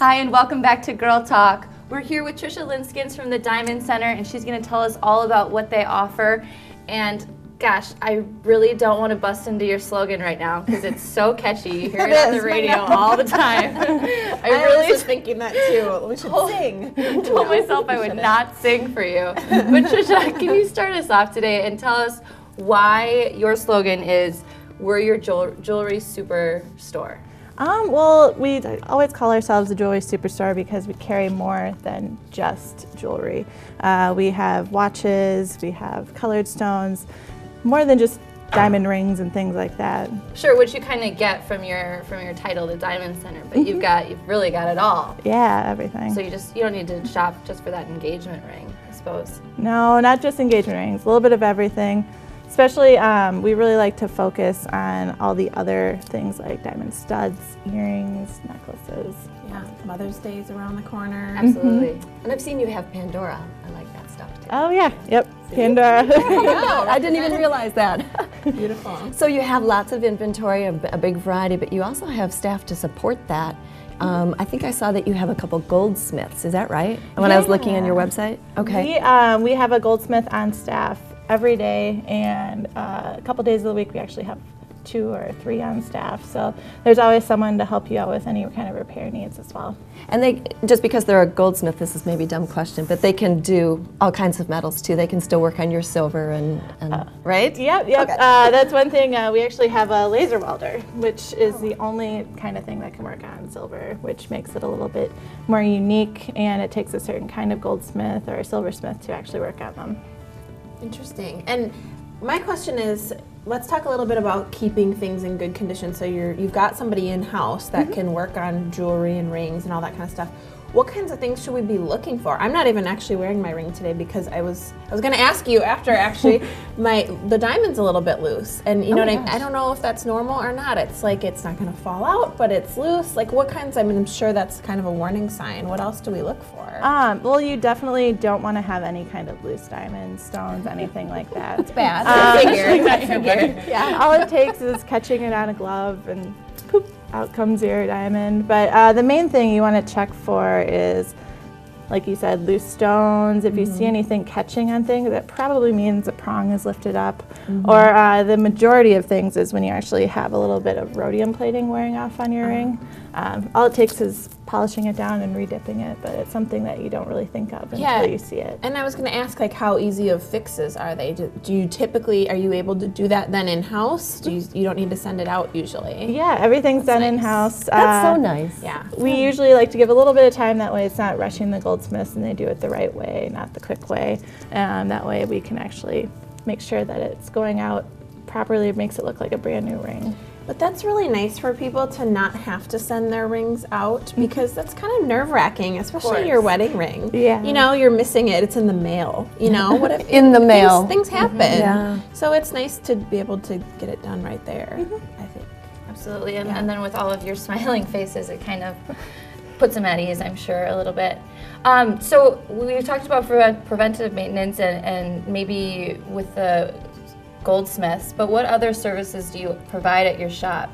Hi, and welcome back to Girl Talk. We're here with Trisha Linskens from the Diamond Center, and she's going to tell us all about what they offer. And gosh, I really don't want to bust into your slogan right now because it's so catchy. You hear it on the radio all the time. I really was thinking that too. We should sing. Told myself I would not sing for you. But Trisha, can you start us off today and tell us why your slogan is "We're your jewelry superstore"? Well, we always call ourselves a jewelry superstore because we carry more than just jewelry. We have watches, we have colored stones, more than just diamond rings and things like that. Sure, which you kind of get from your title, the Diamond Center, but you've really got it all. Yeah, everything. So you don't need to shop just for that engagement ring, I suppose. No, not just engagement rings, a little bit of everything. Especially, we really like to focus on all the other things like diamond studs, earrings, necklaces. Yeah, Mother's Day is around the corner. Absolutely. And I've seen you have Pandora. I like that stuff too. Oh yeah, yep, Pandora. I didn't even realize that. Beautiful. So you have lots of inventory, a big variety, but you also have staff to support that. I think I saw that you have a couple Goldsmiths. Is that right? When I was looking on your website? Okay. We have a goldsmith on staff every day, and a couple days of the week we actually have 2 or 3 on staff. So there's always someone to help you out with any kind of repair needs as well. And they, just because they're a goldsmith, this is maybe a dumb question, but they can do all kinds of metals too. They can still work on your silver and right? Yep. Okay. That's one thing. We actually have a laser welder, which is the only kind of thing that can work on silver, which makes it a little bit more unique, and it takes a certain kind of goldsmith or a silversmith to actually work on them. Interesting. And my question is, let's talk a little bit about keeping things in good condition. So you've got somebody in-house that can work on jewelry and rings and all that kind of stuff. What kinds of things should we be looking for? I'm not even actually wearing my ring today because I was going to ask you after actually the diamond's a little bit loose, and you know what I don't know if that's normal or not. It's like it's not going to fall out, but it's loose. Like what kinds? I mean, I'm sure that's kind of a warning sign. What else do we look for? Well, you definitely don't want to have any kind of loose diamonds, stones, anything like that. It's bad. Yeah. All it takes is catching it on a glove and poop, out comes your diamond. But the main thing you want to check for is, like you said, loose stones. If you see anything catching on things, that probably means the prong is lifted up. Or the majority of things is when you actually have a little bit of rhodium plating wearing off on your ring. All it takes is polishing it down and redipping it, but it's something that you don't really think of until you see it. And I was going to ask, like, how easy of fixes are they? Do you typically, are you able to do that then in-house? You don't need to send it out usually? Yeah, everything's done in-house. That's so nice. Yeah. We usually like to give a little bit of time, that way it's not rushing the goldsmiths and they do it the right way, not the quick way. That way we can actually make sure that it's going out properly. It makes it look like a brand new ring. But that's really nice for people to not have to send their rings out, because that's kind of nerve-wracking, especially your wedding ring. Yeah. You know, you're missing it. It's in the mail. You know, what if In the mail. Things happen. Yeah. So it's nice to be able to get it done right there, I think. Absolutely. And then with all of your smiling faces, it kind of puts them at ease, I'm sure, a little bit. So we've talked about preventative maintenance and maybe with the goldsmiths, but what other services do you provide at your shop?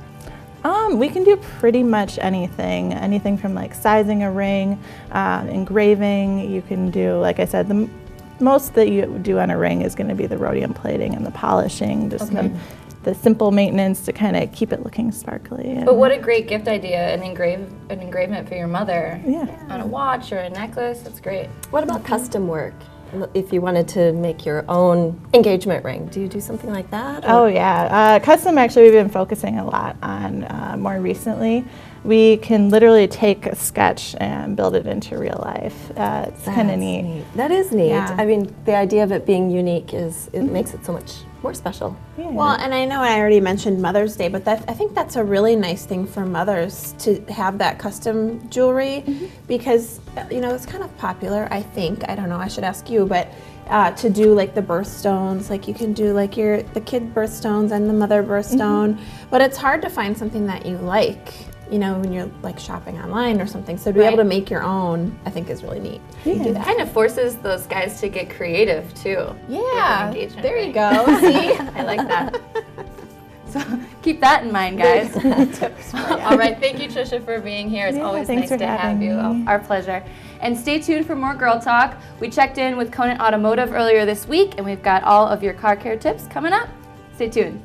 We can do pretty much anything from like sizing a ring, engraving. You can do, like I said, the most that you do on a ring is going to be the rhodium plating and the polishing, just the simple maintenance to kind of keep it looking sparkly. But what a great gift idea, an engravement for your mother. Yeah. On a watch or a necklace, that's great. What about custom work? If you wanted to make your own engagement ring, do you do something like that? Oh yeah, custom actually we've been focusing a lot on more recently. We can literally take a sketch and build it into real life. It's kind of neat. That is neat. Yeah. I mean, the idea of it being unique makes it so much more special. Yeah. Well, and I know I already mentioned Mother's Day, but I think that's a really nice thing for mothers to have that custom jewelry, because you know it's kind of popular. I think, I don't know, I should ask you, but to do like the birthstones, like you can do like the kid birthstones and the mother birthstone, but it's hard to find something that you like, you know, when you're like shopping online or something. So to be able to make your own, I think is really neat. You do that. Kind of forces those guys to get creative too. Yeah, engagement there ring. you go. See? I like that. So keep that in mind, guys. Tips for you. All right, thank you, Trisha, for being here. It's Yeah, always thanks nice for to have having you. me. Our pleasure. And stay tuned for more Girl Talk. We checked in with Conant Automotive earlier this week, and we've got all of your car care tips coming up. Stay tuned.